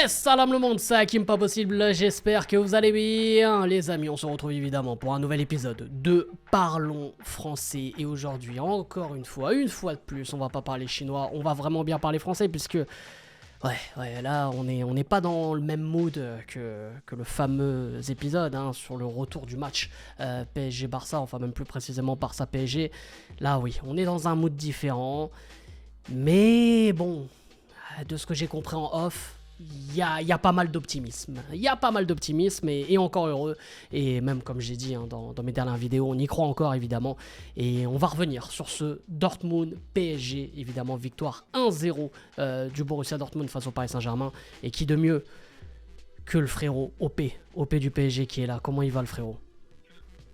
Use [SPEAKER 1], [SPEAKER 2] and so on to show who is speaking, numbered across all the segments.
[SPEAKER 1] Et salam le monde, c'est Hakim pas possible, j'espère que vous allez bien les amis, on se retrouve évidemment pour un nouvel épisode de Parlons Français. Et aujourd'hui, encore une fois de plus, on va pas parler chinois, on va vraiment bien parler français puisque... Ouais, là on n'est pas dans le même mood que le fameux épisode sur le retour du match PSG-Barça, enfin même plus précisément Barça-PSG. Là oui, on est dans un mood différent, mais bon, de ce que j'ai compris en off, il y a pas mal d'optimisme. Il y a pas mal d'optimisme et encore heureux. Et même comme j'ai dit dans mes dernières vidéos, on y croit encore évidemment. Et on va revenir sur ce Dortmund PSG, évidemment victoire 1-0 du Borussia Dortmund face au Paris Saint-Germain. Et qui de mieux que le frérot OP du PSG qui est là. Comment il va le frérot?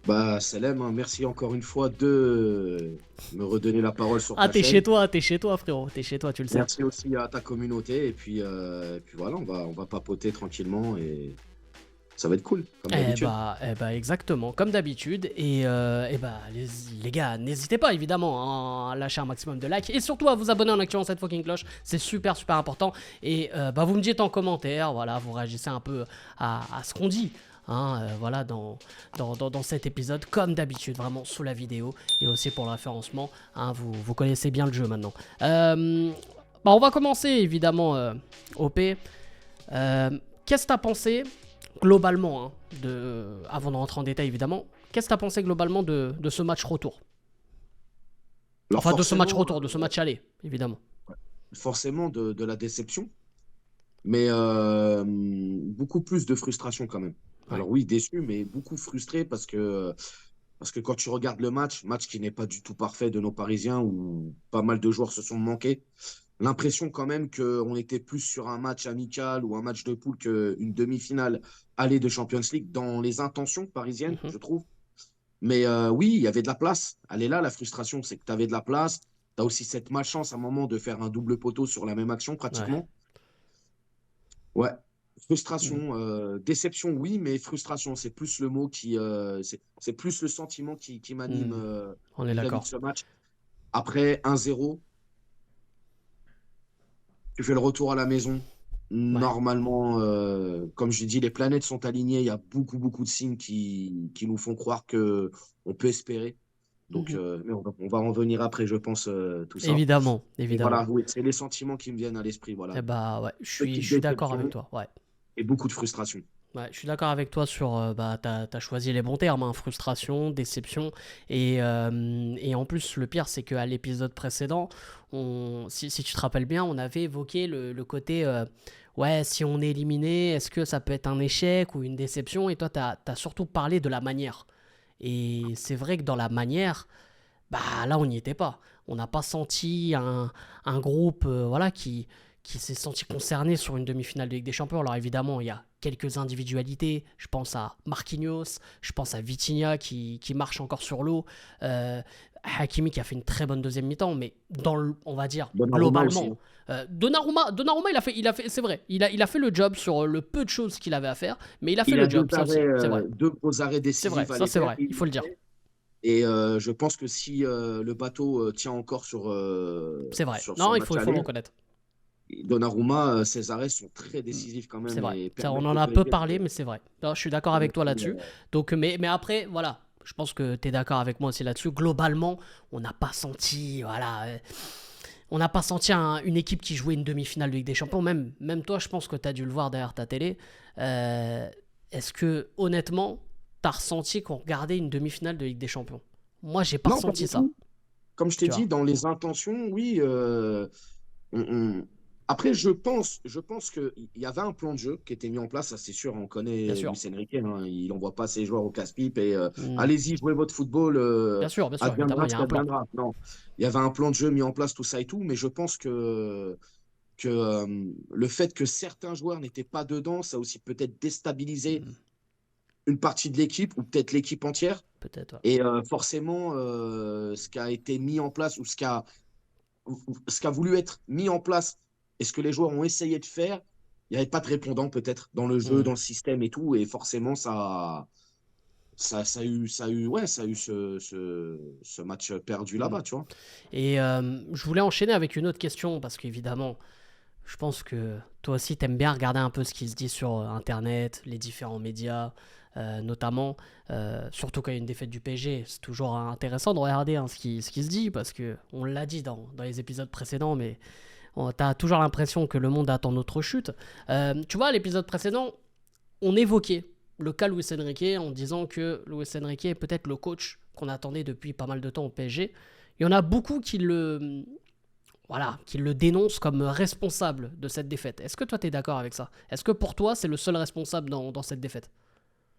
[SPEAKER 2] Bah, Salem, hein, merci encore une fois de me redonner la parole sur
[SPEAKER 1] Ah
[SPEAKER 2] ta chaîne.
[SPEAKER 1] t'es chez toi frérot, t'es chez toi, tu le sais.
[SPEAKER 2] Merci aussi à ta communauté. Et puis voilà, on va papoter tranquillement et ça va être cool, comme d'habitude.
[SPEAKER 1] Exactement, comme d'habitude. Les gars, n'hésitez pas évidemment à lâcher un maximum de likes et surtout à vous abonner en activant cette fucking cloche. C'est super important. Et vous me dites en commentaire, voilà, vous réagissez un peu à ce qu'on dit. Voilà, dans cet épisode, comme d'habitude, vraiment sous la vidéo et aussi pour le référencement. Vous connaissez bien le jeu maintenant. On va commencer évidemment, OP. Qu'est-ce que t'as pensé globalement, avant de rentrer en détail évidemment, qu'est-ce que t'as pensé globalement de ce match retour?
[SPEAKER 2] Alors
[SPEAKER 1] Enfin, de ce match
[SPEAKER 2] forcément,
[SPEAKER 1] retour, de ce match aller, évidemment.
[SPEAKER 2] forcément de la déception, mais beaucoup plus de frustration quand même.
[SPEAKER 1] Ouais.
[SPEAKER 2] Alors oui, déçu, mais beaucoup frustré parce que quand tu regardes le match qui n'est pas du tout parfait de nos Parisiens, où pas mal de joueurs se sont manqués, l'impression quand même qu'on était plus sur un match amical ou un match de poule qu'une demi-finale allée de Champions League dans les intentions parisiennes,
[SPEAKER 1] Mhm.
[SPEAKER 2] je trouve. Mais oui, il y avait de la place. Elle est là, la frustration, c'est que tu avais de la place. Tu as aussi cette malchance à un moment de faire un double poteau sur la même action
[SPEAKER 1] Ouais.
[SPEAKER 2] pratiquement. Ouais,
[SPEAKER 1] Mhm.
[SPEAKER 2] frustration, déception, oui, mais frustration, c'est plus le mot c'est plus le sentiment qui m'anime
[SPEAKER 1] Mhm. On est
[SPEAKER 2] vis-à-vis de
[SPEAKER 1] d'accord.
[SPEAKER 2] ce match. Après 1-0, tu fais le retour à la maison.
[SPEAKER 1] Ouais.
[SPEAKER 2] Normalement, comme je dis, les planètes sont alignées. Il y a beaucoup de signes qui nous font croire que on peut espérer. Donc,
[SPEAKER 1] Mhm.
[SPEAKER 2] mais on va en venir après, je pense, tout ça.
[SPEAKER 1] Évidemment,
[SPEAKER 2] Et
[SPEAKER 1] évidemment.
[SPEAKER 2] voilà, oui, c'est les sentiments qui me viennent à l'esprit. Voilà,
[SPEAKER 1] Ouais, je
[SPEAKER 2] petite
[SPEAKER 1] suis d'accord avec
[SPEAKER 2] déception
[SPEAKER 1] toi, ouais.
[SPEAKER 2] et beaucoup de frustration.
[SPEAKER 1] Ouais, je suis d'accord avec toi sur, t'as choisi les bons termes, frustration, déception, et en plus le pire c'est qu'à l'épisode précédent, si tu te rappelles bien, on avait évoqué le côté, ouais, si on est éliminé, est-ce que ça peut être un échec ou une déception, et toi t'as surtout parlé de la manière, et c'est vrai que dans la manière, là on n'y était pas, on n'a pas senti un groupe, voilà, qui s'est senti concerné sur une demi-finale de Ligue des Champions. Alors évidemment, il y a quelques individualités. Je pense à Marquinhos, je pense à Vitinha qui marche encore sur l'eau, Hakimi qui a fait une très bonne deuxième mi-temps, mais on va dire
[SPEAKER 2] Donnarumma aussi,
[SPEAKER 1] globalement,
[SPEAKER 2] hein.
[SPEAKER 1] Donnarumma c'est vrai, il a fait le job sur le peu de choses qu'il avait à faire, mais il a fait
[SPEAKER 2] Il
[SPEAKER 1] le
[SPEAKER 2] a
[SPEAKER 1] job, ça aussi, c'est vrai.
[SPEAKER 2] deux gros arrêts
[SPEAKER 1] C'est vrai,
[SPEAKER 2] décisifs à
[SPEAKER 1] ça
[SPEAKER 2] les
[SPEAKER 1] c'est
[SPEAKER 2] faire.
[SPEAKER 1] vrai, il faut le dire.
[SPEAKER 2] Et je pense que si le bateau tient encore
[SPEAKER 1] C'est vrai.
[SPEAKER 2] sur son
[SPEAKER 1] Non,
[SPEAKER 2] match
[SPEAKER 1] il faut le
[SPEAKER 2] aller,
[SPEAKER 1] reconnaître.
[SPEAKER 2] Donnarumma, ses arrêts sont très
[SPEAKER 1] Mm.
[SPEAKER 2] décisifs quand
[SPEAKER 1] C'est
[SPEAKER 2] même
[SPEAKER 1] vrai.
[SPEAKER 2] et
[SPEAKER 1] On
[SPEAKER 2] permettent
[SPEAKER 1] en
[SPEAKER 2] au
[SPEAKER 1] a peu
[SPEAKER 2] PSG
[SPEAKER 1] parlé, mais c'est vrai. Non, je suis d'accord
[SPEAKER 2] de
[SPEAKER 1] avec toi
[SPEAKER 2] rester,
[SPEAKER 1] là-dessus. Donc, mais après, voilà. Je pense que tu es d'accord avec moi aussi là-dessus. Globalement, on n'a pas senti, voilà, on n'a pas senti une équipe qui jouait une demi-finale de Ligue des Champions. Même toi, je pense que tu as dû le voir derrière ta télé. Euh, Est-ce que, honnêtement, tu as ressenti qu'on regardait une demi-finale de Ligue des Champions? Moi, j'ai pas
[SPEAKER 2] Non, pas
[SPEAKER 1] ressenti
[SPEAKER 2] du
[SPEAKER 1] ça.
[SPEAKER 2] tout. Comme je t'ai
[SPEAKER 1] Tu
[SPEAKER 2] dit,
[SPEAKER 1] vois?
[SPEAKER 2] dans les intentions, oui. On- on- Après, je pense qu'il y avait un plan de jeu qui était mis en place, ça c'est sûr. On
[SPEAKER 1] Bien
[SPEAKER 2] connaît
[SPEAKER 1] sûr.
[SPEAKER 2] Luis Enrique, hein, il n'envoie pas ses joueurs au casse-pipe et
[SPEAKER 1] Hmm.
[SPEAKER 2] allez-y, jouez votre football,
[SPEAKER 1] Bien sûr, évidemment,
[SPEAKER 2] adviendra
[SPEAKER 1] il y
[SPEAKER 2] ce
[SPEAKER 1] a un plan.
[SPEAKER 2] qu'adviendra. Non, il y avait un plan de jeu mis en place, tout ça et tout, mais je pense que le fait que certains joueurs n'étaient pas dedans, ça a aussi peut-être déstabilisé
[SPEAKER 1] Hmm.
[SPEAKER 2] une partie de l'équipe ou peut-être l'équipe entière.
[SPEAKER 1] Peut-être, ouais.
[SPEAKER 2] Et forcément, ce qui a été mis en place ou ce qui a voulu être mis en place et ce que les joueurs ont essayé de faire, il n'y avait pas de répondant peut-être dans le jeu,
[SPEAKER 1] Hmm.
[SPEAKER 2] dans le système et tout. Et forcément, ça a eu ce match perdu
[SPEAKER 1] Hmm.
[SPEAKER 2] là-bas, tu vois.
[SPEAKER 1] Et je voulais enchaîner avec une autre question, parce qu'évidemment, Je pense que toi aussi, t'aimes bien regarder un peu ce qui se dit sur Internet, les différents médias, notamment, surtout quand il y a une défaite du PSG. C'est toujours intéressant de regarder ce qui se dit, parce que on l'a dit dans les épisodes précédents, mais t'as toujours l'impression que le monde attend notre chute. Tu vois, l'épisode précédent, on évoquait le cas Luis Enrique en disant que Luis Enrique est peut-être le coach qu'on attendait depuis pas mal de temps au PSG. Il y en a beaucoup qui le dénoncent comme responsable de cette défaite. Est-ce que toi, tu es d'accord avec ça? Est-ce que pour toi, c'est le seul responsable dans cette défaite?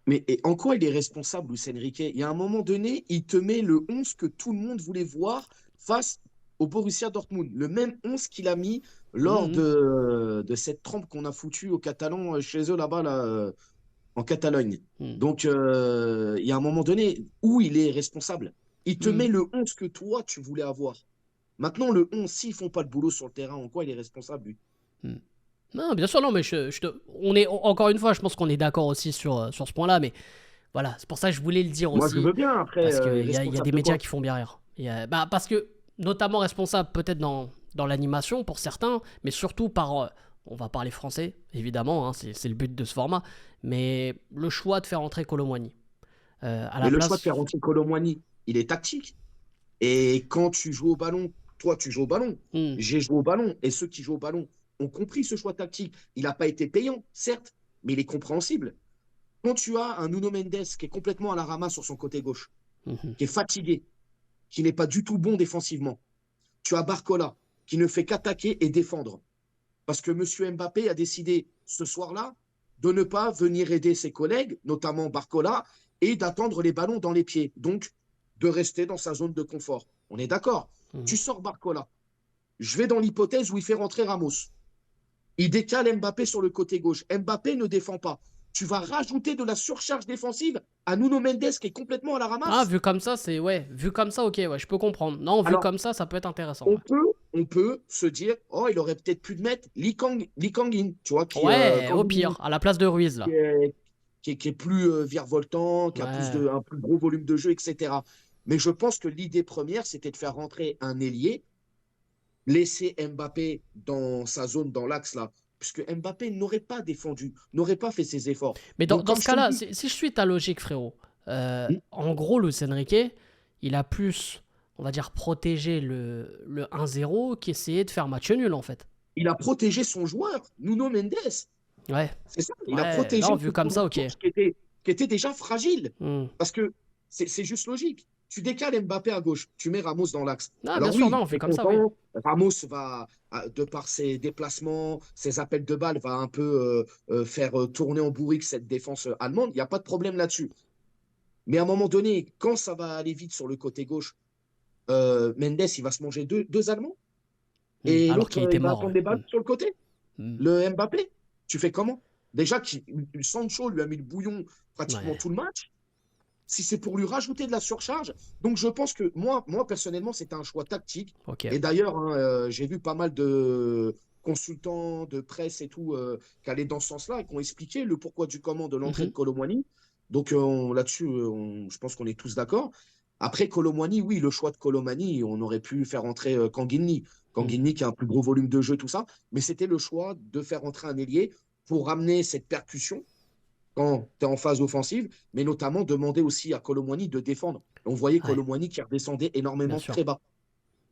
[SPEAKER 2] Mais en quoi il est responsable, Luis Enrique? Il y a un moment donné, il te met le 11 que tout le monde voulait voir face au Borussia Dortmund. Le même 11 qu'il a mis lors
[SPEAKER 1] Mhm,
[SPEAKER 2] de cette trempe qu'on a foutue aux Catalans chez eux là-bas, là, en Catalogne.
[SPEAKER 1] mhm,
[SPEAKER 2] Donc, il y a un moment donné où il est responsable. Il te met
[SPEAKER 1] mhm,
[SPEAKER 2] le 11 que toi, tu voulais avoir. Maintenant, le 11, s'ils font pas le boulot sur le terrain, en quoi il est responsable, lui?
[SPEAKER 1] mhm. Non, bien sûr, non, mais on est, encore une fois, je pense qu'on est d'accord aussi sur ce point-là, mais voilà, c'est pour ça que je voulais le dire
[SPEAKER 2] Moi, je
[SPEAKER 1] aussi,
[SPEAKER 2] veux bien, après,
[SPEAKER 1] parce qu'il y a
[SPEAKER 2] responsable
[SPEAKER 1] des
[SPEAKER 2] de
[SPEAKER 1] médias
[SPEAKER 2] quoi?
[SPEAKER 1] qui font bien rire. Parce que, notamment responsable peut-être dans l'animation pour certains, mais surtout on va parler français, évidemment, hein, c'est le but de ce format, mais le choix de faire entrer Kolo Muani. À
[SPEAKER 2] Mais
[SPEAKER 1] la
[SPEAKER 2] le choix de
[SPEAKER 1] place.
[SPEAKER 2] faire rentrer Kolo Muani, il est tactique. Et quand tu joues au ballon, toi, tu joues au ballon.
[SPEAKER 1] Hmm,
[SPEAKER 2] J'ai joué au ballon. Et ceux qui jouent au ballon ont compris ce choix tactique. Il n'a pas été payant, certes, mais il est compréhensible. Quand tu as un Nuno Mendes qui est complètement à la ramasse sur son côté gauche,
[SPEAKER 1] mhm.
[SPEAKER 2] qui est fatigué, qui n'est pas du tout bon défensivement, tu as Barcola qui ne fait qu'attaquer et défendre. Parce que M. Mbappé a décidé ce soir-là de ne pas venir aider ses collègues, notamment Barcola, et d'attendre les ballons dans les pieds. Donc, de rester dans sa zone de confort. On est d'accord. Tu
[SPEAKER 1] Mhm.
[SPEAKER 2] sors Barcola. Je vais dans l'hypothèse où il fait rentrer Ramos. Il décale Mbappé sur le côté gauche. Mbappé ne défend pas. Tu vas rajouter de la surcharge défensive à Nuno Mendes qui est complètement à la
[SPEAKER 1] Ah,
[SPEAKER 2] ramasse.
[SPEAKER 1] vu comme ça, vu comme ça, ok, ouais, je peux comprendre. Non, vu
[SPEAKER 2] Alors,
[SPEAKER 1] comme ça peut être intéressant.
[SPEAKER 2] on peut se dire, oh, il aurait peut-être pu mettre Lee Kang-in, tu vois,
[SPEAKER 1] Ouais, au
[SPEAKER 2] Kang-in,
[SPEAKER 1] pire, à la place de Ruiz,
[SPEAKER 2] qui
[SPEAKER 1] là.
[SPEAKER 2] est, qui est plus virevoltant, qui a
[SPEAKER 1] Ouais.
[SPEAKER 2] un plus gros volume de jeu, etc. Mais je pense que l'idée première, c'était de faire rentrer un ailier, laisser Mbappé dans sa zone, dans l'axe là, puisque Mbappé n'aurait pas défendu, n'aurait pas fait ses efforts.
[SPEAKER 1] Mais dans,
[SPEAKER 2] Donc,
[SPEAKER 1] dans
[SPEAKER 2] comme
[SPEAKER 1] ce
[SPEAKER 2] je te le
[SPEAKER 1] cas-là,
[SPEAKER 2] dis,
[SPEAKER 1] si je suis ta logique, frérot, en gros, Luis Enrique, il a plus, on va dire, protégé le 1-0 qu'essayé de faire match nul, en fait.
[SPEAKER 2] il a protégé son joueur, Nuno Mendes.
[SPEAKER 1] Ouais.
[SPEAKER 2] C'est ça, il a
[SPEAKER 1] Ouais,
[SPEAKER 2] protégé
[SPEAKER 1] non, vu
[SPEAKER 2] ce
[SPEAKER 1] comme ça, ok.
[SPEAKER 2] gauche qui était déjà fragile.
[SPEAKER 1] Hmm.
[SPEAKER 2] Parce que c'est juste logique. Tu décales Mbappé à gauche, tu mets Ramos dans l'axe.
[SPEAKER 1] Ah, bien
[SPEAKER 2] Alors
[SPEAKER 1] sûr,
[SPEAKER 2] oui,
[SPEAKER 1] non,
[SPEAKER 2] tu
[SPEAKER 1] vu
[SPEAKER 2] es
[SPEAKER 1] comme ça, oui.
[SPEAKER 2] content. Ramos va, de par ses déplacements, ses appels de balles, va un peu faire tourner en bourrique cette défense allemande. Il n'y a pas de problème là-dessus. Mais à un moment donné, quand ça va aller vite sur le côté gauche, Mendes, il va se manger deux Allemands.
[SPEAKER 1] Hmm.
[SPEAKER 2] Et
[SPEAKER 1] Alors
[SPEAKER 2] l'autre,
[SPEAKER 1] qu'il était
[SPEAKER 2] il va
[SPEAKER 1] mort,
[SPEAKER 2] attendre
[SPEAKER 1] ouais.
[SPEAKER 2] les balles sur le côté.
[SPEAKER 1] Hmm.
[SPEAKER 2] Le Mbappé, tu fais comment? Déjà, Sancho lui a mis le bouillon pratiquement
[SPEAKER 1] Ouais,
[SPEAKER 2] tout le match. Si c'est pour lui rajouter de la surcharge. Donc, je pense que moi personnellement, c'était un choix tactique.
[SPEAKER 1] ok.
[SPEAKER 2] Et d'ailleurs, hein, j'ai vu pas mal de consultants, de presse et tout, qui allaient dans ce sens-là et qui ont expliqué le pourquoi du comment de l'entrée de
[SPEAKER 1] Mhm.
[SPEAKER 2] Kolo Muani. Donc, là-dessus, je pense qu'on est tous d'accord. Après, Kolo Muani, oui, le choix de Kolo Muani, on aurait pu faire entrer Kanginni.
[SPEAKER 1] Hmm.
[SPEAKER 2] Kanginni qui a un plus gros volume de jeu, tout ça. Mais c'était le choix de faire entrer un ailier pour ramener cette percussion quand tu es en phase offensive, mais notamment demander aussi à Kolo Muani de défendre. On voyait
[SPEAKER 1] Ouais,
[SPEAKER 2] Kolo Muani qui redescendait
[SPEAKER 1] bien
[SPEAKER 2] énormément
[SPEAKER 1] sûr.
[SPEAKER 2] très bas.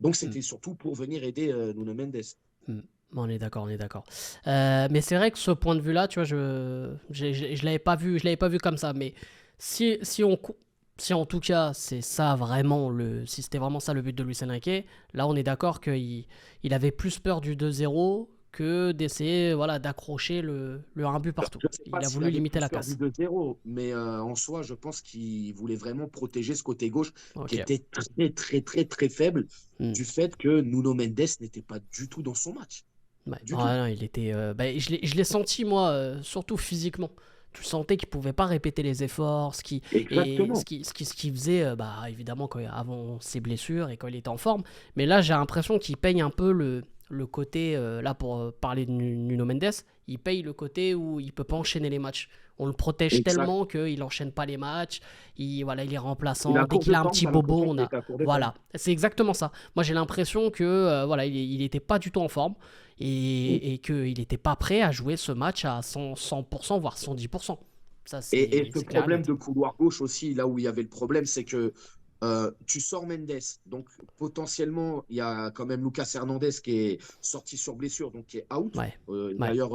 [SPEAKER 2] Donc
[SPEAKER 1] Hmm.
[SPEAKER 2] c'était surtout pour venir aider Nuno Mendes.
[SPEAKER 1] Hmm. On est d'accord, on est d'accord. Mais c'est vrai que ce point de vue-là, tu vois, je l'avais pas vu, je l'avais pas vu comme ça. Mais si en tout cas c'est ça vraiment si c'était vraiment ça le but de Luis Enrique, là on est d'accord qu'il avait plus peur du 2-0 que d'essayer, voilà, d'accrocher le 1 but partout.
[SPEAKER 2] Je ne sais pas
[SPEAKER 1] Il a
[SPEAKER 2] s'il
[SPEAKER 1] voulu
[SPEAKER 2] avait
[SPEAKER 1] limiter
[SPEAKER 2] plus
[SPEAKER 1] la
[SPEAKER 2] peur du
[SPEAKER 1] casse.
[SPEAKER 2] 2-0, mais en soi, je pense qu'il voulait vraiment protéger ce côté gauche qui
[SPEAKER 1] Ok.
[SPEAKER 2] était très, très, très, très faible
[SPEAKER 1] Hmm.
[SPEAKER 2] du fait que Nuno Mendes n'était pas du tout dans son match.
[SPEAKER 1] Ouais.
[SPEAKER 2] Du tout.
[SPEAKER 1] Ah non, il était. Je l'ai senti, moi, surtout physiquement. Tu sentais qu'il pouvait pas répéter les efforts, et
[SPEAKER 2] Exactement.
[SPEAKER 1] ce qu'il faisait, évidemment, avant ses blessures et quand il était en forme. Mais là, j'ai l'impression qu'il paye un peu le côté, là pour parler de Nuno Mendes, il paye le côté où il peut pas enchaîner les matchs. On le protège
[SPEAKER 2] Exact.
[SPEAKER 1] tellement qu'il enchaîne pas les matchs, voilà, il est
[SPEAKER 2] Il
[SPEAKER 1] remplaçant,
[SPEAKER 2] a
[SPEAKER 1] dès
[SPEAKER 2] court
[SPEAKER 1] qu'il
[SPEAKER 2] de
[SPEAKER 1] a un
[SPEAKER 2] forme,
[SPEAKER 1] petit
[SPEAKER 2] t'as
[SPEAKER 1] bobo,
[SPEAKER 2] l'impression
[SPEAKER 1] on
[SPEAKER 2] qu'il
[SPEAKER 1] a...
[SPEAKER 2] est à court de forme.
[SPEAKER 1] Voilà, c'est exactement ça. moi j'ai l'impression que voilà, il était pas du tout en forme et qu'il était pas prêt à jouer ce match à 100%, voire 110%. Ça
[SPEAKER 2] Et ce
[SPEAKER 1] c'est clair et
[SPEAKER 2] problème
[SPEAKER 1] net.
[SPEAKER 2] de couloir gauche aussi, là où il y avait le problème, c'est que tu sors Mendes. Donc, potentiellement, il y a quand même Lucas Hernandez qui est sorti sur blessure, donc qui est out.
[SPEAKER 1] Ouais, ouais,
[SPEAKER 2] D'ailleurs,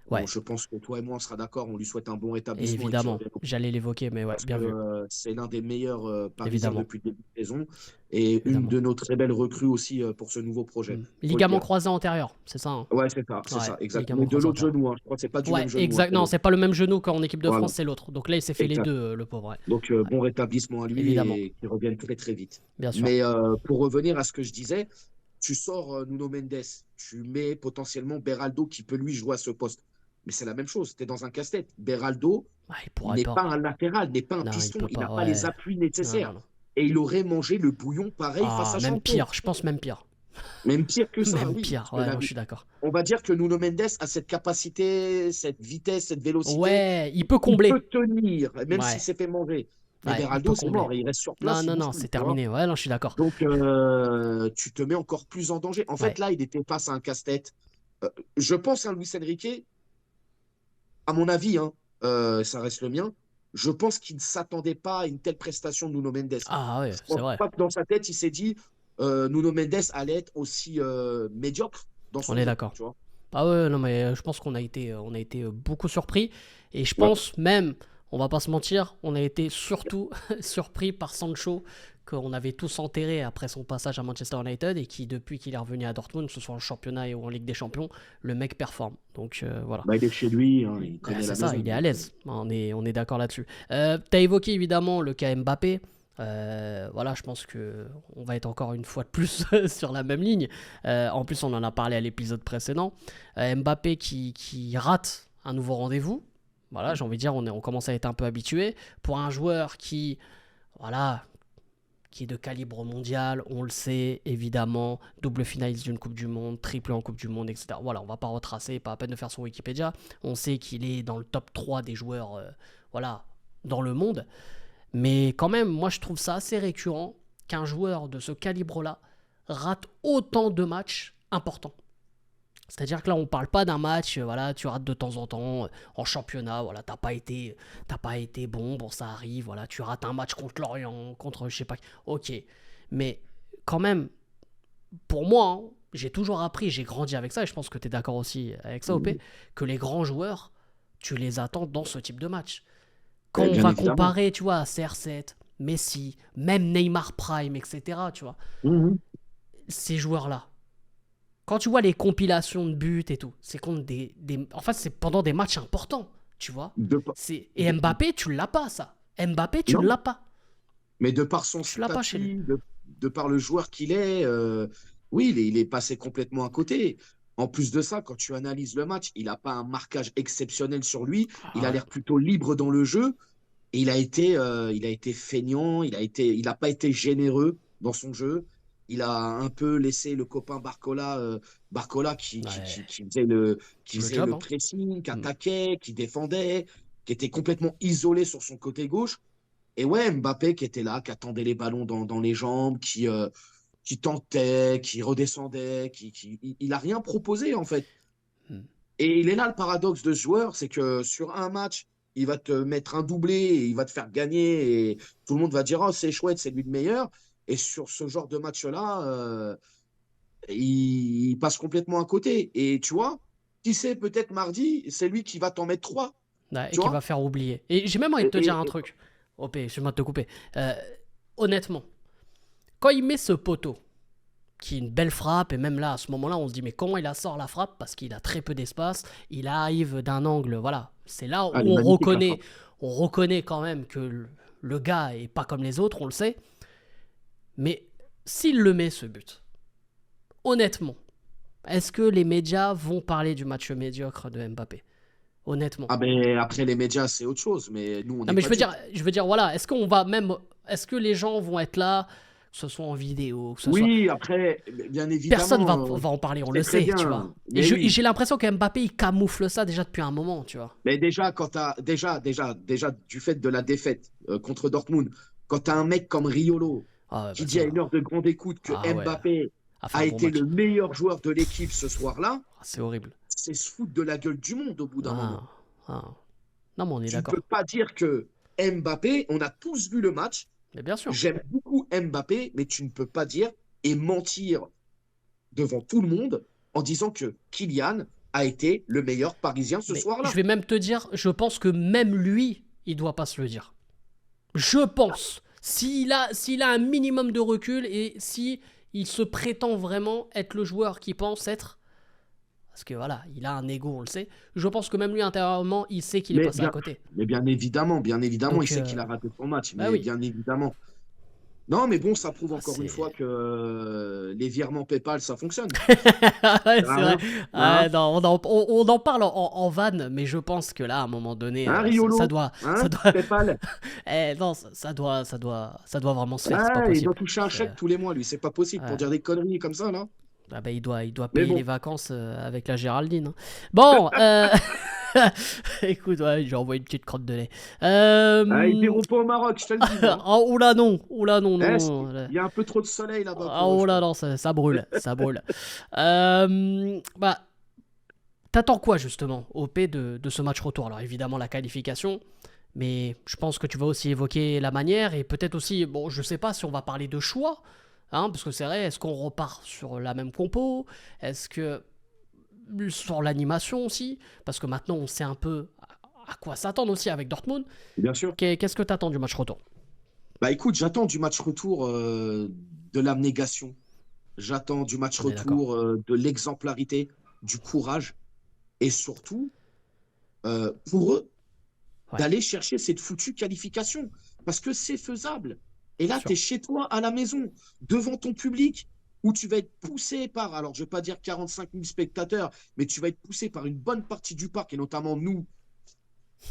[SPEAKER 1] ouais.
[SPEAKER 2] je pense que toi et moi, on sera d'accord. On lui souhaite un bon
[SPEAKER 1] Et
[SPEAKER 2] rétablissement et qu'il
[SPEAKER 1] évidemment,
[SPEAKER 2] revienne au
[SPEAKER 1] j'allais l'évoquer, mais ouais,
[SPEAKER 2] parce que
[SPEAKER 1] bien vu.
[SPEAKER 2] c'est l'un des meilleurs Parisiens
[SPEAKER 1] Évidemment,
[SPEAKER 2] depuis le début de saison et une
[SPEAKER 1] évidemment.
[SPEAKER 2] de nos très belles recrues aussi pour ce nouveau projet. Faut le
[SPEAKER 1] Ligament
[SPEAKER 2] dire.
[SPEAKER 1] croisé antérieur, c'est ça, hein.
[SPEAKER 2] Ouais, c'est
[SPEAKER 1] Ouais,
[SPEAKER 2] ça, exact.
[SPEAKER 1] ligament
[SPEAKER 2] Mais de
[SPEAKER 1] croisé
[SPEAKER 2] l'autre
[SPEAKER 1] antérieur.
[SPEAKER 2] genou, hein. Je crois que c'est pas du
[SPEAKER 1] Ouais,
[SPEAKER 2] même genou, hein,
[SPEAKER 1] exact.
[SPEAKER 2] c'est
[SPEAKER 1] Non,
[SPEAKER 2] l'autre.
[SPEAKER 1] c'est pas le même genou qu'en équipe de
[SPEAKER 2] Voilà,
[SPEAKER 1] France, c'est l'autre. Donc là, il s'est fait les
[SPEAKER 2] exact.
[SPEAKER 1] deux, le pauvre. Ouais.
[SPEAKER 2] Donc, bon rétablissement à lui
[SPEAKER 1] Évidemment,
[SPEAKER 2] et qu'il revienne très, très vite.
[SPEAKER 1] bien sûr.
[SPEAKER 2] Mais pour revenir à ce que je disais, tu sors Nuno Mendes, tu mets potentiellement Beraldo qui peut lui jouer à ce poste. Mais c'est la même chose, tu es dans un casse-tête. Beraldo
[SPEAKER 1] Ah, il
[SPEAKER 2] il
[SPEAKER 1] pourrait
[SPEAKER 2] n'est pas
[SPEAKER 1] pas.
[SPEAKER 2] un latéral, n'est pas un
[SPEAKER 1] Non, il
[SPEAKER 2] piston,
[SPEAKER 1] peut
[SPEAKER 2] il n'a
[SPEAKER 1] pas.
[SPEAKER 2] pas les
[SPEAKER 1] Ouais.
[SPEAKER 2] appuis
[SPEAKER 1] Non,
[SPEAKER 2] nécessaires.
[SPEAKER 1] non, non.
[SPEAKER 2] Et il aurait mangé le bouillon pareil face
[SPEAKER 1] Ah,
[SPEAKER 2] à
[SPEAKER 1] même
[SPEAKER 2] Champion.
[SPEAKER 1] pire. Je pense même pire.
[SPEAKER 2] Même pire que ça,
[SPEAKER 1] Même
[SPEAKER 2] oui.
[SPEAKER 1] pire.
[SPEAKER 2] Parce que
[SPEAKER 1] Ouais, non, je suis d'accord.
[SPEAKER 2] on va dire que Nuno Mendes a cette capacité, cette vitesse, cette vélocité.
[SPEAKER 1] Ouais, il peut
[SPEAKER 2] Il peut
[SPEAKER 1] combler.
[SPEAKER 2] tenir, même s'il
[SPEAKER 1] Ouais,
[SPEAKER 2] s'est fait manger. Mais
[SPEAKER 1] ouais, il peut
[SPEAKER 2] Beraldo, c'est
[SPEAKER 1] combler.
[SPEAKER 2] mort, il reste sur
[SPEAKER 1] Non,
[SPEAKER 2] place, il
[SPEAKER 1] non,
[SPEAKER 2] bouge
[SPEAKER 1] non,
[SPEAKER 2] plus,
[SPEAKER 1] c'est
[SPEAKER 2] tu vois.
[SPEAKER 1] terminé. Ouais, non, je suis d'accord.
[SPEAKER 2] Donc, tu te mets encore plus en danger. En fait,
[SPEAKER 1] Ouais.
[SPEAKER 2] là, il était face à un casse-tête. Je pense à Luis Enrique, à mon avis, hein, ça reste le mien. Je pense qu'il ne s'attendait pas à une telle prestation de Nuno Mendes.
[SPEAKER 1] Ah, ouais,
[SPEAKER 2] Je
[SPEAKER 1] c'est
[SPEAKER 2] pense
[SPEAKER 1] vrai.
[SPEAKER 2] pas que dans sa tête, il s'est dit Nuno Mendes allait être aussi médiocre dans
[SPEAKER 1] On
[SPEAKER 2] son
[SPEAKER 1] est
[SPEAKER 2] jeu,
[SPEAKER 1] d'accord.
[SPEAKER 2] tu vois.
[SPEAKER 1] Ah ouais, non, mais je pense qu'on a été beaucoup surpris. Et je
[SPEAKER 2] Ouais.
[SPEAKER 1] pense même, on va pas se mentir, on a été surtout surpris par Sancho, qu'on avait tous enterré après son passage à Manchester United et qui, depuis qu'il est revenu à Dortmund, que ce soit en championnat ou en Ligue des Champions, le mec performe. Donc voilà.
[SPEAKER 2] Bah, il est chez lui, hein, il
[SPEAKER 1] Ah,
[SPEAKER 2] connaît
[SPEAKER 1] c'est
[SPEAKER 2] la
[SPEAKER 1] ça,
[SPEAKER 2] maison.
[SPEAKER 1] il est à
[SPEAKER 2] Donc,
[SPEAKER 1] l'aise. On est d'accord là-dessus. T'as évoqué évidemment le cas Mbappé. Voilà, je pense que on va être encore une fois de plus sur la même ligne. En plus, on en a parlé à l'épisode précédent. Mbappé qui rate un nouveau rendez-vous. Voilà, j'ai envie de dire, on commence à être un peu habitué. Pour un joueur voilà, qui est de calibre mondial, on le sait, évidemment, double finaliste d'une Coupe du Monde, triplé en Coupe du Monde, etc. Voilà, on va pas retracer, pas à peine de faire son Wikipédia. On sait qu'il est dans le top 3 des joueurs, voilà, dans le monde. Mais quand même, moi je trouve ça assez récurrent qu'un joueur de ce calibre-là rate autant de matchs importants. C'est-à-dire que là, on parle pas d'un match, voilà, tu rates de temps en temps en championnat, voilà, t'as pas été bon, ça arrive, voilà, tu rates un match contre Lorient, contre je sais pas, ok, mais quand même, pour moi, hein, j'ai toujours appris, j'ai grandi avec ça, et je pense que tu es d'accord aussi avec ça, OP, que les grands joueurs, tu les attends dans ce type de match. Quand on
[SPEAKER 2] bien
[SPEAKER 1] va
[SPEAKER 2] évidemment.
[SPEAKER 1] comparer, tu vois, à CR7, Messi, même Neymar Prime, etc., tu vois,
[SPEAKER 2] Mhm.
[SPEAKER 1] ces joueurs-là, quand tu vois les compilations de buts et tout, c'est contre en fait, c'est pendant des matchs importants, tu vois.
[SPEAKER 2] De, pa-
[SPEAKER 1] Et Mbappé, tu l'as pas, ça. Mbappé, tu
[SPEAKER 2] non,
[SPEAKER 1] l'as pas.
[SPEAKER 2] mais de par son
[SPEAKER 1] Tu l'as pas chez lui.
[SPEAKER 2] statut, de par le joueur qu'il est, oui, il est passé complètement à côté. En plus de ça, quand tu analyses le match, il n'a pas un marquage exceptionnel sur lui. Il
[SPEAKER 1] Ah
[SPEAKER 2] a
[SPEAKER 1] ouais.
[SPEAKER 2] l'air plutôt libre dans le jeu. Et il a été feignant, il a pas été généreux dans son jeu. Il a un peu laissé le copain Barcola, Barcola
[SPEAKER 1] Ouais.
[SPEAKER 2] qui
[SPEAKER 1] Le
[SPEAKER 2] faisait
[SPEAKER 1] job,
[SPEAKER 2] le
[SPEAKER 1] hein.
[SPEAKER 2] pressing, qui
[SPEAKER 1] Hmm.
[SPEAKER 2] attaquait, qui défendait, qui était complètement isolé sur son côté gauche. Et ouais, Mbappé qui était là, qui attendait les ballons dans les jambes, qui tentait, qui redescendait, il a rien proposé en fait.
[SPEAKER 1] Hmm.
[SPEAKER 2] Et il est là le paradoxe de ce joueur, c'est que sur un match, il va te mettre un doublé, et il va te faire gagner et tout le monde va dire oh c'est chouette, c'est lui le meilleur. Et sur ce genre de match-là, il passe complètement à côté. Et tu vois, qui sait, peut-être mardi, c'est lui qui va t'en mettre trois.
[SPEAKER 1] Ouais, et
[SPEAKER 2] Tu
[SPEAKER 1] qui
[SPEAKER 2] vois?
[SPEAKER 1] va faire oublier. Et j'ai même envie de
[SPEAKER 2] et,
[SPEAKER 1] te dire un
[SPEAKER 2] et-
[SPEAKER 1] truc. OP, excuse-moi de te couper. Euh, Honnêtement, quand il met ce poteau, qui est une belle frappe, et même là, à ce moment-là, on se dit, mais comment il a sort la frappe? Parce qu'il a très peu d'espace, il arrive d'un angle, voilà. C'est là où
[SPEAKER 2] elle est magnifique la frappe.
[SPEAKER 1] on reconnaît quand même que le gars est pas comme les autres, on le sait. Mais s'il le met, ce but, honnêtement, est-ce que les médias vont parler du match médiocre de Mbappé? Honnêtement.
[SPEAKER 2] Ah ben après les médias, c'est autre chose, mais nous, on
[SPEAKER 1] Non
[SPEAKER 2] n'est
[SPEAKER 1] mais
[SPEAKER 2] pas dupes.
[SPEAKER 1] je veux dire voilà, est-ce que les gens vont être là que ce soit en vidéo, que ce soit...
[SPEAKER 2] Oui, après, bien
[SPEAKER 1] Personne
[SPEAKER 2] évidemment,
[SPEAKER 1] va en parler, on
[SPEAKER 2] c'est
[SPEAKER 1] le
[SPEAKER 2] très
[SPEAKER 1] sait, tu vois.
[SPEAKER 2] bien.
[SPEAKER 1] Et
[SPEAKER 2] Mais oui.
[SPEAKER 1] j'ai l'impression que Mbappé, il camoufle ça déjà depuis un moment, tu vois.
[SPEAKER 2] Mais déjà, quand t'as, déjà, du fait de la défaite contre Dortmund, quand tu as un mec comme Riolo
[SPEAKER 1] Ah ouais, bah
[SPEAKER 2] qui dit à une
[SPEAKER 1] ça...
[SPEAKER 2] heure de grande écoute que
[SPEAKER 1] Ah ouais,
[SPEAKER 2] Mbappé
[SPEAKER 1] a fait
[SPEAKER 2] a
[SPEAKER 1] un bon
[SPEAKER 2] été
[SPEAKER 1] match.
[SPEAKER 2] le meilleur joueur de l'équipe ce soir-là,
[SPEAKER 1] Ah, c'est horrible.
[SPEAKER 2] c'est se foutre de la gueule du monde au bout d'un moment.
[SPEAKER 1] Ah, ah. Non, mais on est
[SPEAKER 2] Tu ne peux
[SPEAKER 1] d'accord.
[SPEAKER 2] pas dire que Mbappé, on a tous vu le match,
[SPEAKER 1] Mais bien sûr.
[SPEAKER 2] j'aime beaucoup Mbappé, mais tu ne peux pas dire et mentir devant tout le monde en disant que Kylian a été le meilleur Parisien ce
[SPEAKER 1] Mais je
[SPEAKER 2] soir-là.
[SPEAKER 1] vais même te dire, je pense que même lui, il doit pas se le dire. Je pense. S'il a un minimum de recul et si il se prétend vraiment être le joueur qu'il pense être, parce que voilà, il a un ego, on le sait, je pense que même lui intérieurement, il sait qu'il est
[SPEAKER 2] Mais
[SPEAKER 1] passé à
[SPEAKER 2] bien,
[SPEAKER 1] côté.
[SPEAKER 2] mais bien évidemment, il
[SPEAKER 1] Donc,
[SPEAKER 2] sait qu'il a raté son match,
[SPEAKER 1] bah
[SPEAKER 2] mais
[SPEAKER 1] oui.
[SPEAKER 2] bien évidemment. Non, mais bon, ça prouve
[SPEAKER 1] Ah,
[SPEAKER 2] encore une
[SPEAKER 1] c'est...
[SPEAKER 2] fois que les virements PayPal, ça fonctionne.
[SPEAKER 1] Ouais, c'est vrai.
[SPEAKER 2] Hein,
[SPEAKER 1] Ah,
[SPEAKER 2] hein,
[SPEAKER 1] non, on en parle en vanne, mais je pense que là, à un moment donné,
[SPEAKER 2] hein,
[SPEAKER 1] ça
[SPEAKER 2] Riolo,
[SPEAKER 1] doit, ça
[SPEAKER 2] hein,
[SPEAKER 1] doit,
[SPEAKER 2] PayPal.
[SPEAKER 1] non, ça doit vraiment se faire. C'est pas
[SPEAKER 2] Ah, il doit
[SPEAKER 1] possible.
[SPEAKER 2] toucher un chèque tous les mois, lui. C'est pas possible pour
[SPEAKER 1] Ouais.
[SPEAKER 2] dire des conneries comme ça, là.
[SPEAKER 1] Ah bah, il doit
[SPEAKER 2] Mais
[SPEAKER 1] payer les
[SPEAKER 2] bon,
[SPEAKER 1] vacances avec la Géraldine, hein. Bon, écoute, ouais, j'ai envoyé une petite crotte de lait.
[SPEAKER 2] ils paieront pas au Maroc, je te le dis, moi.
[SPEAKER 1] Oh, oula, non,
[SPEAKER 2] Eh,
[SPEAKER 1] non,
[SPEAKER 2] il y a un peu trop de soleil là-bas
[SPEAKER 1] Ah,
[SPEAKER 2] pour eux, je
[SPEAKER 1] oula,
[SPEAKER 2] crois.
[SPEAKER 1] non, ça brûle, ça brûle. Bah, t'attends quoi justement, OP, de ce match retour? Alors évidemment la qualification, mais je pense que tu vas aussi évoquer la manière et peut-être aussi, bon, je sais pas si on va parler de choix, hein, parce que c'est vrai, est-ce qu'on repart sur la même compo? Est-ce que sur l'animation aussi? Parce que maintenant on sait un peu à quoi s'attendre aussi avec Dortmund.
[SPEAKER 2] Bien sûr.
[SPEAKER 1] Qu'est-ce que t'attends du match retour?
[SPEAKER 2] Bah écoute, j'attends du match retour de l'abnégation. J'attends du match
[SPEAKER 1] On est d'accord.
[SPEAKER 2] retour de l'exemplarité, du courage et surtout pour eux
[SPEAKER 1] Ouais,
[SPEAKER 2] d'aller chercher cette foutue qualification parce que c'est faisable. Et
[SPEAKER 1] bien
[SPEAKER 2] là, tu
[SPEAKER 1] sûr.
[SPEAKER 2] es chez toi à la maison, devant ton public, où tu vas être poussé par, alors je ne vais pas dire 45 000 spectateurs, mais tu vas être poussé par une bonne partie du parc, et notamment nous,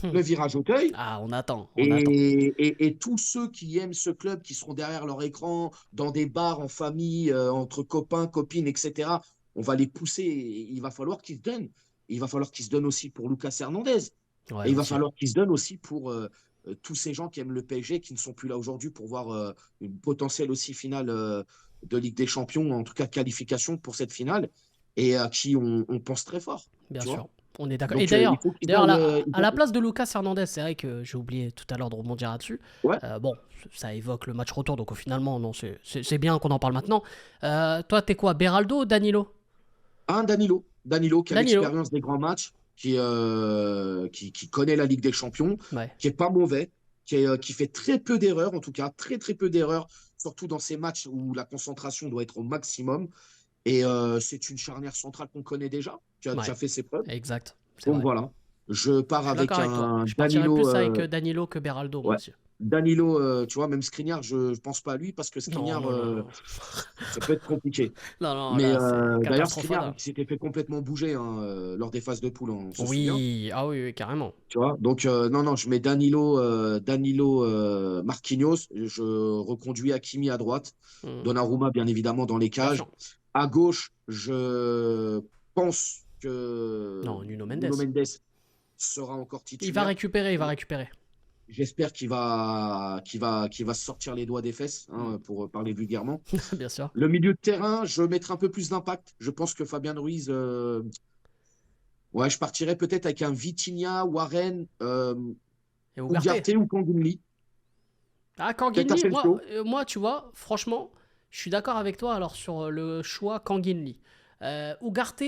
[SPEAKER 2] le virage Auteuil,
[SPEAKER 1] Ah, on attend, on attend.
[SPEAKER 2] et tous ceux qui aiment ce club, qui seront derrière leur écran, dans des bars, en famille, entre copains, copines, etc., on va les pousser. Et il va falloir qu'ils se donnent. Et il va falloir qu'ils se donnent aussi pour Lucas Hernandez.
[SPEAKER 1] Ouais,
[SPEAKER 2] Et il va
[SPEAKER 1] aussi, ouais.
[SPEAKER 2] falloir qu'ils se donnent aussi pour tous ces gens qui aiment le PSG, qui ne sont plus là aujourd'hui pour voir une potentielle aussi finale de Ligue des Champions, en tout cas qualification pour cette finale, et à qui on pense très fort.
[SPEAKER 1] Bien
[SPEAKER 2] Tu vois.
[SPEAKER 1] sûr, on est d'accord. Et
[SPEAKER 2] Donc il faut qu'ils
[SPEAKER 1] d'ailleurs
[SPEAKER 2] aillent.
[SPEAKER 1] à la place de Lucas Hernandez, c'est vrai que j'ai oublié tout à l'heure de rebondir là-dessus.
[SPEAKER 2] Ouais,
[SPEAKER 1] Bon, ça évoque le match retour, donc finalement, non, c'est bien qu'on en parle maintenant. Toi, t'es quoi, Beraldo ou Danilo?
[SPEAKER 2] un Danilo. Danilo qui a
[SPEAKER 1] Danilo.
[SPEAKER 2] l'expérience des grands matchs, qui connaît la Ligue des Champions,
[SPEAKER 1] Ouais,
[SPEAKER 2] qui est pas mauvais, qui fait très peu d'erreurs, en tout cas, très très peu d'erreurs, surtout dans ces matchs où la concentration doit être au maximum. Et c'est une charnière centrale qu'on connaît déjà, qui a
[SPEAKER 1] ouais,
[SPEAKER 2] fait ses preuves.
[SPEAKER 1] exact, c'est
[SPEAKER 2] Donc
[SPEAKER 1] vrai.
[SPEAKER 2] voilà, je
[SPEAKER 1] Je
[SPEAKER 2] pars
[SPEAKER 1] suis d'accord
[SPEAKER 2] avec
[SPEAKER 1] avec toi.
[SPEAKER 2] un
[SPEAKER 1] Je partirais
[SPEAKER 2] Danilo.
[SPEAKER 1] plus avec Danilo que Beraldo, moi
[SPEAKER 2] Ouais.
[SPEAKER 1] aussi.
[SPEAKER 2] Danilo, tu vois, même Skriniar, je ne pense pas à lui parce que
[SPEAKER 1] Non,
[SPEAKER 2] Skriniar,
[SPEAKER 1] non, non, non.
[SPEAKER 2] ça peut être compliqué.
[SPEAKER 1] Non, non,
[SPEAKER 2] Mais
[SPEAKER 1] là, c'est
[SPEAKER 2] d'ailleurs,
[SPEAKER 1] catastrophal,
[SPEAKER 2] Skriniar,
[SPEAKER 1] hein.
[SPEAKER 2] il s'était fait complètement bouger hein, lors des phases de poule, on se souvient.
[SPEAKER 1] Oui, ah oui, oui, carrément.
[SPEAKER 2] Tu vois, donc non, non, je mets Danilo Marquinhos, je reconduis Hakimi à droite,
[SPEAKER 1] Hmm,
[SPEAKER 2] Donnarumma bien évidemment dans les
[SPEAKER 1] bien
[SPEAKER 2] cages.
[SPEAKER 1] sûr.
[SPEAKER 2] À gauche, je pense que
[SPEAKER 1] Non, Nuno
[SPEAKER 2] Nuno
[SPEAKER 1] Mendes.
[SPEAKER 2] Mendes sera encore
[SPEAKER 1] Il va
[SPEAKER 2] titulaire.
[SPEAKER 1] récupérer, il va récupérer.
[SPEAKER 2] J'espère qu'il va se sortir les doigts des fesses,
[SPEAKER 1] Hmm,
[SPEAKER 2] hein, pour parler vulgairement.
[SPEAKER 1] bien sûr.
[SPEAKER 2] Le milieu de terrain, je mettrai un peu plus d'impact. Je pense que Fabien Ruiz, ouais, je partirais peut-être avec un Vitinha, Warren,
[SPEAKER 1] Et Ugarte.
[SPEAKER 2] Ugarte ou Kangoumli.
[SPEAKER 1] Ah,
[SPEAKER 2] Peut-être
[SPEAKER 1] Kanginli,
[SPEAKER 2] Asensio.
[SPEAKER 1] moi, tu vois, franchement, je suis d'accord avec toi alors sur le choix Kanginli. Ugarte,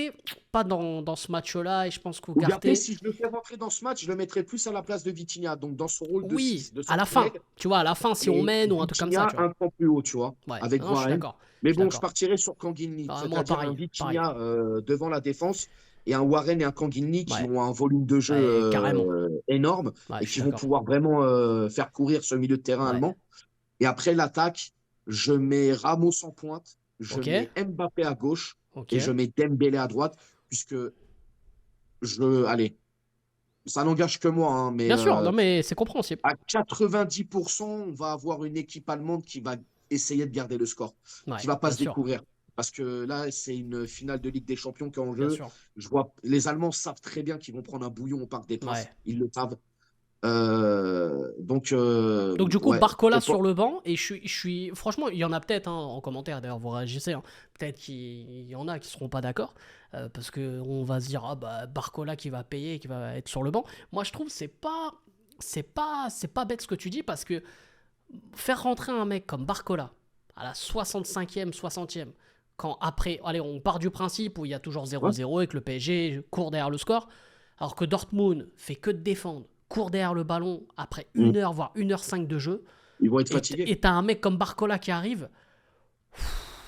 [SPEAKER 1] pas dans ce match-là, et je pense qu'Ugarte,
[SPEAKER 2] Ugarte, si je le fais rentrer dans ce match, je le mettrais plus à la place de Vitinha, donc dans son rôle de
[SPEAKER 1] oui,
[SPEAKER 2] 6, de
[SPEAKER 1] à la fin,
[SPEAKER 2] sentinelle.
[SPEAKER 1] tu vois, à la fin, si on
[SPEAKER 2] Et
[SPEAKER 1] mène ou un truc comme ça,
[SPEAKER 2] Vitinha
[SPEAKER 1] tu vois.
[SPEAKER 2] un cran plus haut, tu vois,
[SPEAKER 1] Ouais,
[SPEAKER 2] avec
[SPEAKER 1] non, je suis
[SPEAKER 2] Varane.
[SPEAKER 1] d'accord,
[SPEAKER 2] Mais
[SPEAKER 1] je suis
[SPEAKER 2] bon, je
[SPEAKER 1] d'accord.
[SPEAKER 2] partirais sur Kanginli,
[SPEAKER 1] Ah, moi,
[SPEAKER 2] c'est-à-dire un
[SPEAKER 1] pareil, pareil.
[SPEAKER 2] Vitinha devant la défense et un Warren et un Kanginli qui
[SPEAKER 1] Ouais,
[SPEAKER 2] ont un volume de jeu
[SPEAKER 1] ouais, carrément.
[SPEAKER 2] énorme
[SPEAKER 1] Ouais,
[SPEAKER 2] et
[SPEAKER 1] je suis
[SPEAKER 2] qui vont
[SPEAKER 1] d'accord.
[SPEAKER 2] pouvoir vraiment faire courir ce milieu de terrain
[SPEAKER 1] Ouais,
[SPEAKER 2] allemand. Et après l'attaque, je mets Ramos en pointe, je
[SPEAKER 1] ok,
[SPEAKER 2] mets Mbappé à gauche
[SPEAKER 1] ok.
[SPEAKER 2] et je mets Dembélé à droite, puisque allez, ça n'engage que moi, hein, mais
[SPEAKER 1] Bien sûr, non mais c'est compréhensible.
[SPEAKER 2] à 90%, on va avoir une équipe allemande qui va essayer de garder le score,
[SPEAKER 1] Ouais,
[SPEAKER 2] qui ne va pas
[SPEAKER 1] bien
[SPEAKER 2] se
[SPEAKER 1] sûr,
[SPEAKER 2] découvrir. Parce que là, c'est une finale de Ligue des Champions qui est en
[SPEAKER 1] bien
[SPEAKER 2] jeu.
[SPEAKER 1] sûr.
[SPEAKER 2] Je vois, les Allemands savent très bien qu'ils vont prendre un bouillon au Parc des
[SPEAKER 1] Ouais.
[SPEAKER 2] Princes. Ils le savent. Donc,
[SPEAKER 1] Donc du coup,
[SPEAKER 2] ouais.
[SPEAKER 1] Barcola sur le banc, et franchement, il y en a peut-être en commentaire, d'ailleurs, vous réagissez, hein. Peut-être qu'il y en a qui seront pas d'accord, parce qu'on va se dire, ah bah, Barcola qui va payer, qui va être sur le banc. Moi, je trouve que c'est pas bête ce que tu dis, parce que faire rentrer un mec comme Barcola, à la 65e, 60e, quand après, allez, on part du principe où il y a toujours
[SPEAKER 2] Ouais.
[SPEAKER 1] 0-0 et que le PSG court derrière le score, alors que Dortmund fait que de défendre, court derrière le ballon après
[SPEAKER 2] Mm.
[SPEAKER 1] 1 heure, voire 1h05 de jeu,
[SPEAKER 2] Ils vont être
[SPEAKER 1] et
[SPEAKER 2] fatigués.
[SPEAKER 1] t'as un mec comme Barcola qui arrive,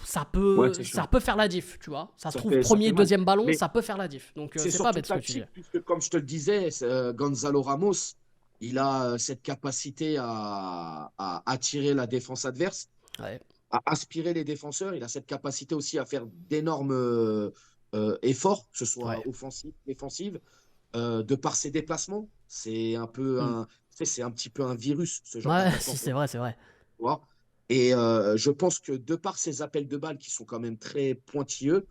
[SPEAKER 1] ça
[SPEAKER 2] Ouais,
[SPEAKER 1] peut,
[SPEAKER 2] c'est
[SPEAKER 1] ça
[SPEAKER 2] sûr.
[SPEAKER 1] peut faire la diff, tu vois. Ça se trouve,
[SPEAKER 2] Ça
[SPEAKER 1] premier,
[SPEAKER 2] fait mal.
[SPEAKER 1] deuxième ballon,
[SPEAKER 2] Mais
[SPEAKER 1] ça peut faire la diff. Donc
[SPEAKER 2] c'est
[SPEAKER 1] c'est pas
[SPEAKER 2] surtout
[SPEAKER 1] bête ce que tu dis.
[SPEAKER 2] tactique, puisque comme je te le disais, Gonzalo Ramos, il a cette capacité à attirer la défense adverse,
[SPEAKER 1] Ouais,
[SPEAKER 2] à aspirer les défenseurs. Il a cette capacité aussi à faire d'énormes efforts, que ce soit
[SPEAKER 1] ouais.
[SPEAKER 2] offensif, défensif, de par ses déplacements. C'est un peu
[SPEAKER 1] Hmm.
[SPEAKER 2] tu sais, c'est un petit peu un virus, ce genre
[SPEAKER 1] Ouais,
[SPEAKER 2] d'attaquant.
[SPEAKER 1] si, c'est vrai, c'est vrai.
[SPEAKER 2] Tu vois. Et je pense que de par ses appels de balles qui sont quand même très pointilleux,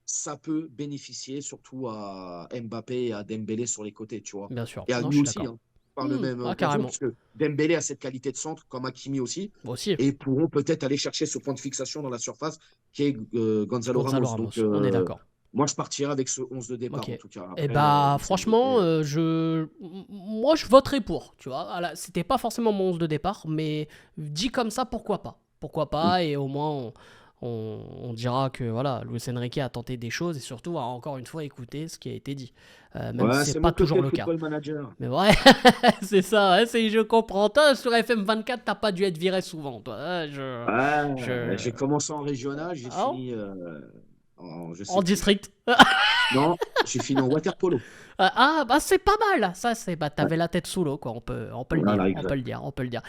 [SPEAKER 2] ça peut bénéficier surtout à Mbappé et à Dembélé sur les côtés, tu vois.
[SPEAKER 1] Bien sûr.
[SPEAKER 2] Et à
[SPEAKER 1] Non,
[SPEAKER 2] lui
[SPEAKER 1] je suis
[SPEAKER 2] aussi,
[SPEAKER 1] d'accord.
[SPEAKER 2] hein, par la même
[SPEAKER 1] Ah,
[SPEAKER 2] occasion,
[SPEAKER 1] carrément.
[SPEAKER 2] puisque Dembélé a cette qualité de centre, comme Hakimi aussi,
[SPEAKER 1] Moi aussi.
[SPEAKER 2] et pourront peut-être aller chercher ce point de fixation dans la surface qui est Gonzalo
[SPEAKER 1] Gonzalo
[SPEAKER 2] Ramos. Donc,
[SPEAKER 1] Ramos, on est d'accord.
[SPEAKER 2] moi, je partirai avec ce 11 de
[SPEAKER 1] Ok.
[SPEAKER 2] départ, en tout cas.
[SPEAKER 1] Et
[SPEAKER 2] Après,
[SPEAKER 1] bah
[SPEAKER 2] ça va
[SPEAKER 1] franchement,
[SPEAKER 2] être-
[SPEAKER 1] moi je voterais pour, tu vois. C'était pas forcément mon 11 de départ, mais dit comme ça, pourquoi pas? Pourquoi
[SPEAKER 2] Mm.
[SPEAKER 1] pas? Et au moins on dira que voilà, Luis Enrique a tenté des choses et surtout a encore une fois écouté ce qui a été dit, même si
[SPEAKER 2] Ouais,
[SPEAKER 1] c'est
[SPEAKER 2] c'est
[SPEAKER 1] pas
[SPEAKER 2] mon
[SPEAKER 1] toujours
[SPEAKER 2] côté
[SPEAKER 1] le cas.
[SPEAKER 2] football manager.
[SPEAKER 1] Mais ouais, c'est ça, hein, je comprends. Toi, sur FM24, t'as pas dû être viré souvent, toi.
[SPEAKER 2] Ouais,
[SPEAKER 1] Je...
[SPEAKER 2] j'ai commencé en régional, j'ai
[SPEAKER 1] Ah,
[SPEAKER 2] fini je
[SPEAKER 1] en
[SPEAKER 2] sais plus.
[SPEAKER 1] district.
[SPEAKER 2] Non, j'ai fini en water polo.
[SPEAKER 1] Ah, bah c'est pas mal. Ça, bah
[SPEAKER 2] Ouais,
[SPEAKER 1] t'avais la tête sous l'eau, quoi. On peut le dire,
[SPEAKER 2] voilà,
[SPEAKER 1] on peut
[SPEAKER 2] exact.
[SPEAKER 1] le dire, on peut le dire.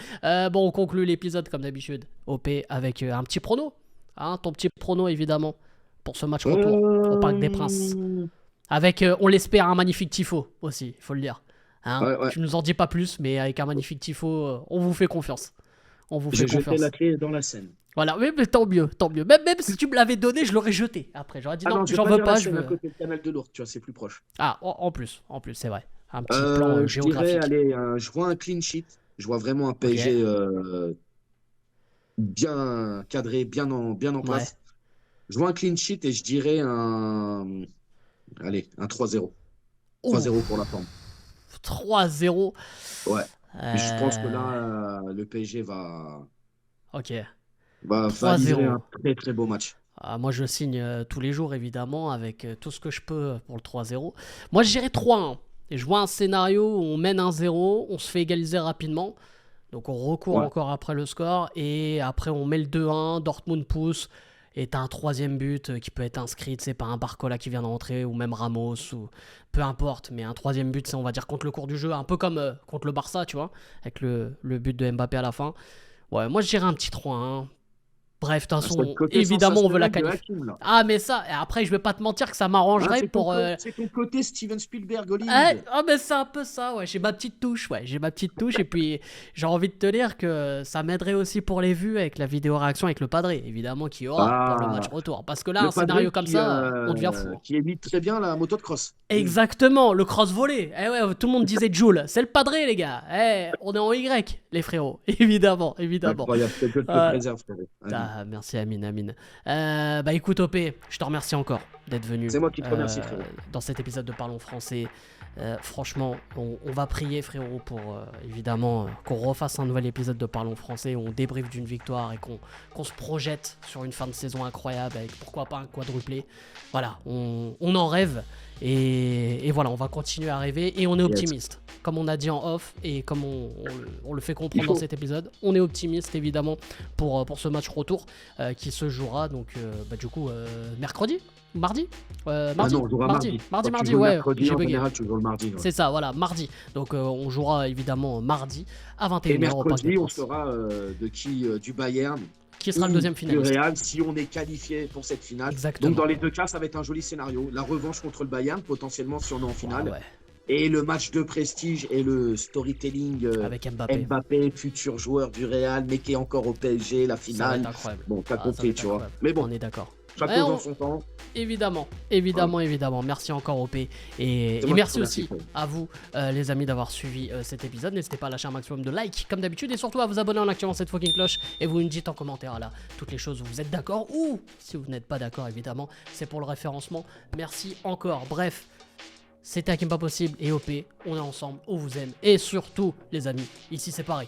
[SPEAKER 1] Bon, on conclut l'épisode comme d'habitude, OP, avec un petit prono. Hein, ton petit prono, évidemment, pour ce match retour au Parc des Princes.
[SPEAKER 2] Euh,
[SPEAKER 1] Avec, on l'espère, un magnifique tifo aussi, il faut le dire. Hein,
[SPEAKER 2] Ouais, ouais.
[SPEAKER 1] tu nous en dis pas plus, mais avec un magnifique tifo, on vous fait confiance. On vous fait
[SPEAKER 2] J'ai jeté la
[SPEAKER 1] confiance.
[SPEAKER 2] clé dans la Seine.
[SPEAKER 1] Voilà, mais tant mieux, tant mieux. Même si tu me l'avais donné, je l'aurais jeté. Après, j'aurais dit
[SPEAKER 2] Ah
[SPEAKER 1] non,
[SPEAKER 2] non, je vais
[SPEAKER 1] j'en
[SPEAKER 2] pas
[SPEAKER 1] veux
[SPEAKER 2] dire la
[SPEAKER 1] pas, je
[SPEAKER 2] Seine à
[SPEAKER 1] veux.
[SPEAKER 2] côté du canal de Lourdes, tu vois, c'est plus proche.
[SPEAKER 1] Ah, en plus, c'est vrai. Un petit plan
[SPEAKER 2] Je dirais,
[SPEAKER 1] géographique.
[SPEAKER 2] allez, je vois un clean sheet. Je vois vraiment un
[SPEAKER 1] Ok,
[SPEAKER 2] PSG bien cadré, bien en
[SPEAKER 1] ouais.
[SPEAKER 2] place. Je vois un clean sheet et je dirais allez, un 3-0. 3-0 pour la
[SPEAKER 1] Ouf,
[SPEAKER 2] forme.
[SPEAKER 1] 3-0.
[SPEAKER 2] Ouais. Je pense que
[SPEAKER 1] Euh,
[SPEAKER 2] là, le PSG
[SPEAKER 1] ok,
[SPEAKER 2] va livrer un
[SPEAKER 1] 3-0.
[SPEAKER 2] très très beau match.
[SPEAKER 1] Ah, moi, je signe tous les jours, évidemment, avec tout ce que je peux pour le 3-0. Moi, je dirais 3-1. Et je vois un scénario où on mène 1-0, on se fait égaliser rapidement. Donc, on recourt
[SPEAKER 2] Ouais.
[SPEAKER 1] encore après le score. Et après, on met le 2-1, Dortmund pousse. Et t'as un troisième but qui peut être inscrit, c'est pas un Barcola qui vient d'entrer, ou même Ramos, ou peu importe. Mais un troisième but, c'est on va dire contre le cours du jeu, un peu comme contre le Barça, tu vois, avec le but de Mbappé à la fin. Ouais, moi, je dirais un petit 3-1. Bref, de toute
[SPEAKER 2] C'est le
[SPEAKER 1] façon,
[SPEAKER 2] côté
[SPEAKER 1] évidemment, on veut la
[SPEAKER 2] sensationnel de
[SPEAKER 1] qualif.
[SPEAKER 2] Hakim, là.
[SPEAKER 1] Ah, mais ça, et après, je vais pas te mentir que ça
[SPEAKER 2] Hein,
[SPEAKER 1] m'arrangerait pour.
[SPEAKER 2] c'est ton côté Steven Spielberg
[SPEAKER 1] Ah,
[SPEAKER 2] Hollywood.
[SPEAKER 1] mais c'est un peu ça, ouais. J'ai ma petite touche, ouais. J'ai ma petite touche, et puis j'ai envie de te dire que ça m'aiderait aussi pour les vues avec la vidéo réaction avec le padré, évidemment, qu'il y aura pour le match
[SPEAKER 2] Ah,
[SPEAKER 1] retour. Parce que là,
[SPEAKER 2] le
[SPEAKER 1] un scénario
[SPEAKER 2] padré
[SPEAKER 1] comme ça, on devient fou, hein.
[SPEAKER 2] qui imite très bien la moto de cross. Oui.
[SPEAKER 1] Exactement, le cross-volley. Eh ouais, tout le monde disait Joule. C'est le padré, les gars. Eh, on est en Y, les frérots. Évidemment, évidemment.
[SPEAKER 2] Incroyable, que Dieu te
[SPEAKER 1] Euh,
[SPEAKER 2] préserve, frérot. Amine.
[SPEAKER 1] Ah, merci Amine, Amine. Bah écoute OP, je te remercie encore d'être venu
[SPEAKER 2] C'est moi qui te remercie, frérot.
[SPEAKER 1] dans cet épisode de Parlons Français. Franchement, on va prier frérot pour évidemment qu'on refasse un nouvel épisode de Parlons Français où on débriefe d'une victoire et qu'on se projette sur une fin de saison incroyable avec pourquoi pas un quadruplé. Voilà, on en rêve et voilà, on va continuer à rêver et on est
[SPEAKER 2] Yes.
[SPEAKER 1] optimiste. Comme on a dit en off et comme on le fait comprendre
[SPEAKER 2] Il faut.
[SPEAKER 1] dans cet épisode, on est optimiste évidemment pour ce match retour qui se jouera donc du coup mercredi. Mardi
[SPEAKER 2] Ah
[SPEAKER 1] Mardi
[SPEAKER 2] non, on jouera mardi. Quand tu
[SPEAKER 1] mardi,
[SPEAKER 2] joues le
[SPEAKER 1] ouais,
[SPEAKER 2] mercredi,
[SPEAKER 1] j'ai
[SPEAKER 2] en
[SPEAKER 1] bugué.
[SPEAKER 2] général, tu joues le mardi. Ouais.
[SPEAKER 1] C'est ça, voilà, mardi. Donc on jouera évidemment mardi à
[SPEAKER 2] Et
[SPEAKER 1] 21h au Parc des
[SPEAKER 2] mercredi, on
[SPEAKER 1] Princes.
[SPEAKER 2] saura de qui du Bayern
[SPEAKER 1] Qui sera le
[SPEAKER 2] ou
[SPEAKER 1] deuxième
[SPEAKER 2] du
[SPEAKER 1] finaliste.
[SPEAKER 2] Real si on est qualifié pour cette finale.
[SPEAKER 1] Exactement.
[SPEAKER 2] Donc dans les deux cas, ça va être un joli scénario. La revanche contre le Bayern, potentiellement si on est en
[SPEAKER 1] Ah
[SPEAKER 2] finale.
[SPEAKER 1] ouais.
[SPEAKER 2] Et le match de prestige et le storytelling
[SPEAKER 1] Avec Mbappé.
[SPEAKER 2] Mbappé, futur joueur du Real, mais qui est encore au PSG, la
[SPEAKER 1] Ça va
[SPEAKER 2] finale.
[SPEAKER 1] être incroyable.
[SPEAKER 2] Bon, t'as
[SPEAKER 1] Ah, ça va
[SPEAKER 2] compris,
[SPEAKER 1] être
[SPEAKER 2] tu vois.
[SPEAKER 1] incroyable.
[SPEAKER 2] Mais bon,
[SPEAKER 1] On est d'accord.
[SPEAKER 2] chaque
[SPEAKER 1] Ouais,
[SPEAKER 2] chose en son temps.
[SPEAKER 1] évidemment, évidemment, évidemment. Merci encore OP. Et
[SPEAKER 2] moi qui
[SPEAKER 1] merci
[SPEAKER 2] te remercie,
[SPEAKER 1] aussi
[SPEAKER 2] frère.
[SPEAKER 1] à vous, les amis, d'avoir suivi cet épisode. N'hésitez pas à lâcher un maximum de likes, comme d'habitude, et surtout à vous abonner en activant cette fucking cloche. Et vous me dites en commentaire là toutes les choses où vous êtes d'accord ou si vous n'êtes pas d'accord, évidemment. C'est pour le référencement. Merci encore. Bref, c'était Hakim Pas Possible et OP. On est ensemble, on vous aime. Et surtout, les amis, ici c'est pareil.